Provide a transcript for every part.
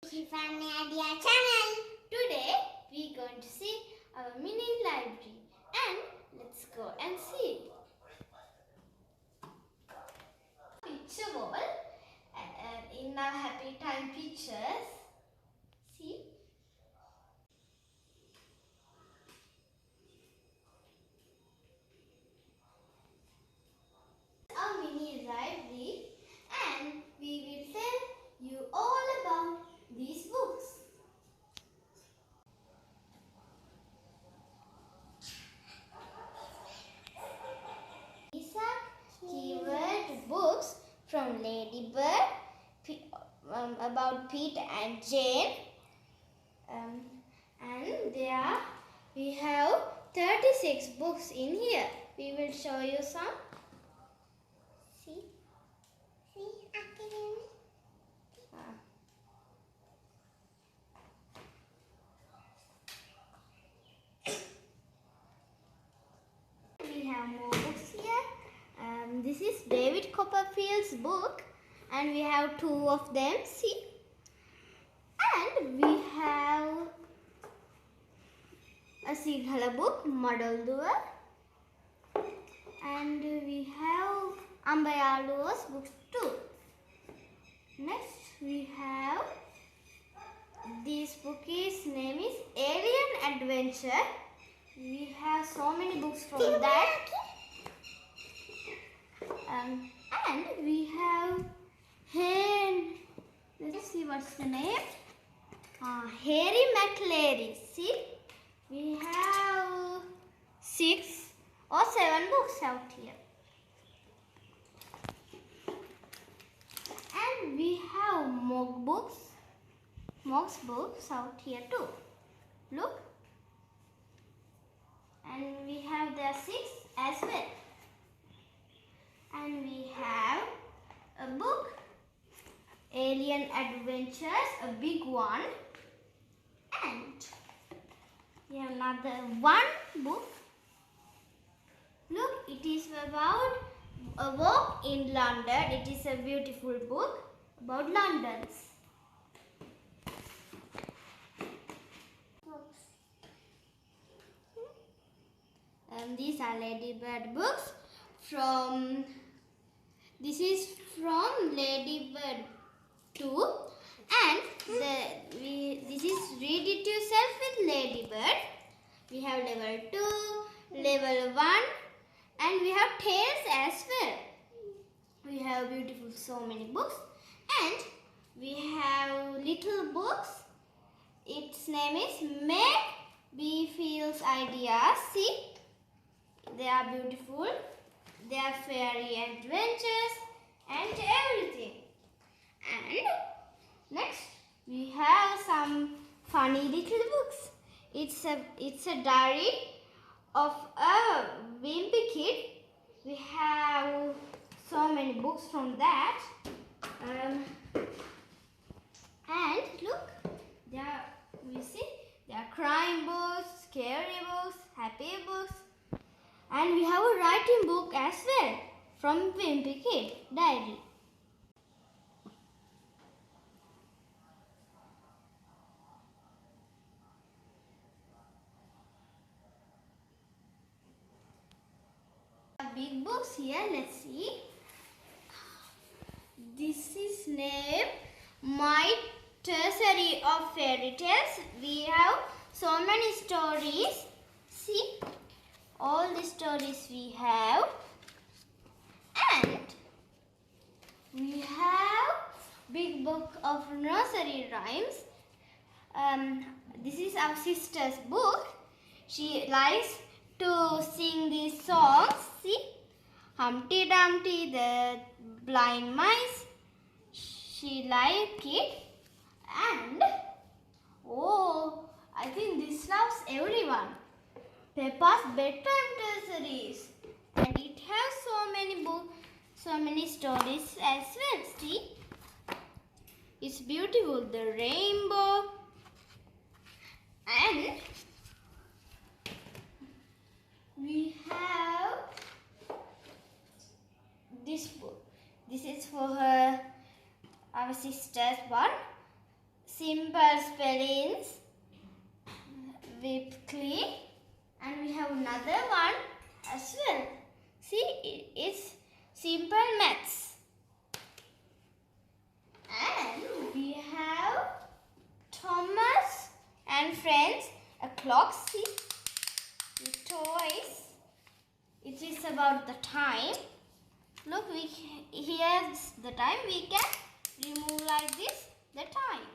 Fun Idea channel. Today we are going to see our mini library and let's go and see. Picture wall in our happy time pictures. See. Our mini library and we will tell you all about these books. These are keyword books from Ladybird, about Pete and Jane, and there we have 36 books in here. We will show you some. See? Academy. We have more books here. This is David Copperfield's book and we have two of them. See? And we have a Sinhala book, Model Duel. And we have Ambayalu's books too. Next we have this book name is Alien Adventure. We have so many books from that. And we have let's see what's the name. Harry McLary. See, we have 6 or 7 books out here. And we have Mog's books out here too. Look. And we have the 6 as well. And we have a book, Alien Adventures, a big one. And we have another one book. Look, it is about a walk in London. It is a beautiful book about London's. These are Ladybird books from. This is from Ladybird 2, and this is Read It Yourself with Ladybird. We have level 2, level 1, and we have tales as well. We have beautiful so many books, and we have little books. Its name is Make B Feels Ideas. See, they are beautiful. They are fairy adventures and everything. And next we have some funny little books. It's a diary of a wimpy kid. We have so many books from that. And look, we see there are crime books, scary books, happy books. And we have a writing book as well from Wimpy Kid Diary. Big books here, let's see. This is named My Tertiary of Fairy Tales. We have so many stories. See? All the stories we have, and we have big book of nursery rhymes. This is our sister's book. She likes to sing these songs. See, Humpty Dumpty, the blind mice. She likes it, and I think this loves everyone. Peppa's Bedtime Nurseries, and it has so many books, so many stories as well. See, it's beautiful. The rainbow, and we have this book. This is for our sister's one. simple spellings, weekly, and we have another one as well. See, it's simple maths. And we have Thomas and Friends, a clock, see, with toys. It is about the time. Look, here's the time. We can remove like this the time.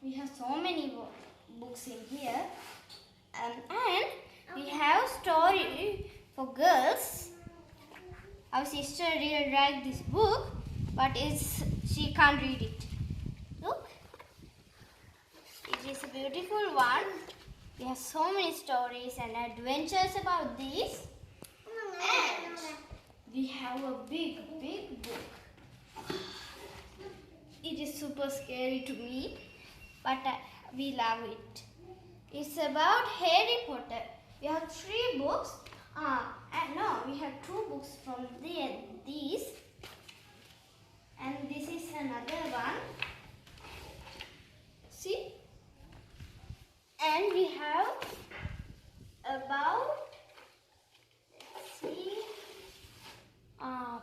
We have so many books in here. And we have story for girls. Our sister really liked this book, but she can't read it. Look, it is a beautiful one. We have so many stories and adventures about this. And we have a big book. It is super scary to me, but we love it. It's about Harry Potter. We have 3 books. And no, we have 2 books from these. And this is another one. See? And we have about, see,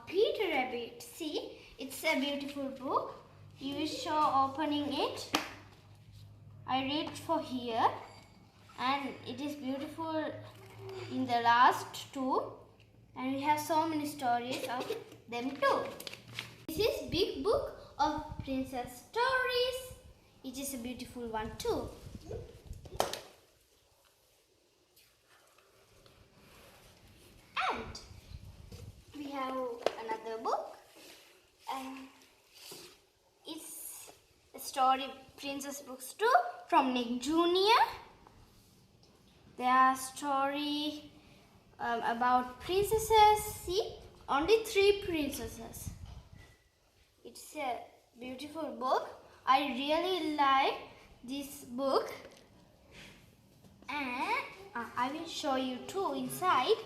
Peter Rabbit. See, it's a beautiful book. You will show opening it. I read for here. And it is beautiful in the last 2. And we have so many stories of them too. This is big book of princess stories. It is a beautiful one too. And we have another book. It's a story princess books too from Nick Jr. There are story about princesses. See, only 3 princesses. It's a beautiful book. I really like this book. And I will show you too inside.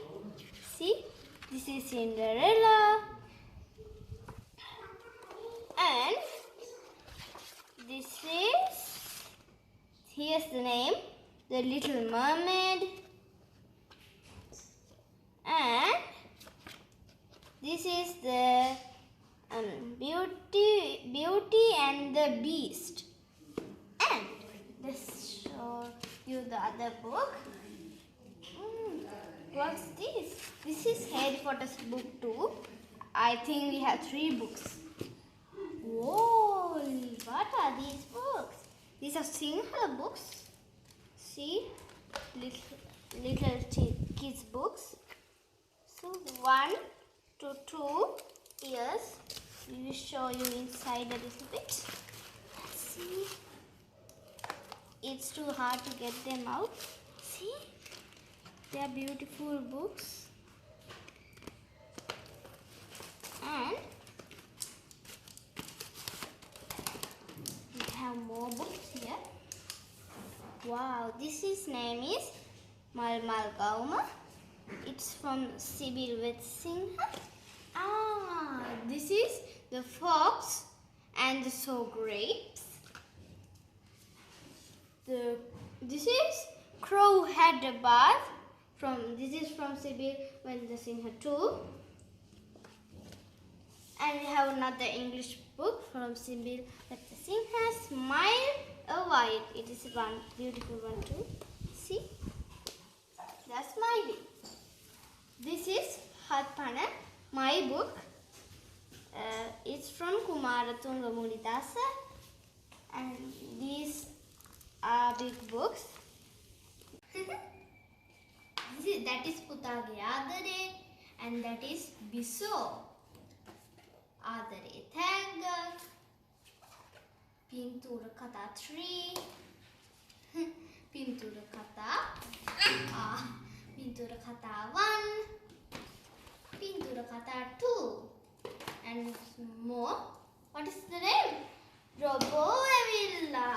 See, this is Cinderella. And this is, here's the name, The Little Mermaid. And this is the Beauty and the Beast. And let's show you the other book. What's this? This is Harry Potter's book too. I think we have 3 books. Whoa! What are these books? These are Sinhala books. See, little kids books. So 1 to 2 years. We will show you inside a little bit. Let's see. It's too hard to get them out. See, they are beautiful books. And we have more books here. Wow, this name is Malmal Gauma. It's from Sibyl Wetsingham. This is The Fox and the Sour Grapes. This is Crow Had a Bath. This is from Sibyl Wetsingham too. And we have another English book from Sibyl Wetsingham, Smile a While. It is one beautiful one too. See, that's smiling. This is Hatpana, my book. It's from Kumaratunga Munidasa. And these are big books. That is Putage Adare, and that is Biso. Adare Thaga, Pintura Kata 3, Pintura Kata, Pintura Kata 1, Pintura Kata 2, and more. What is the name? Robo Avilla.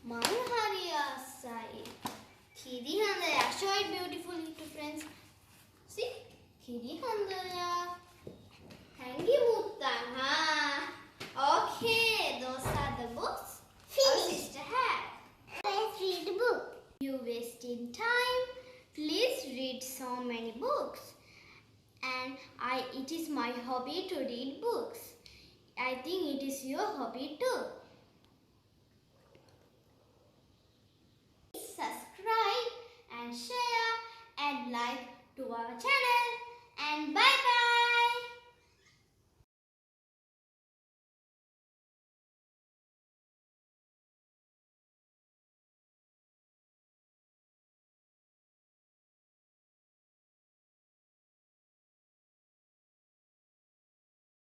Malharia Sai. Kiri Handaya. Show it beautifully to friends. See? Kiri Handaya. Hangi Mutta. many books. And it is my hobby to read books. I think it is your hobby too. Subscribe and share and like to our channel.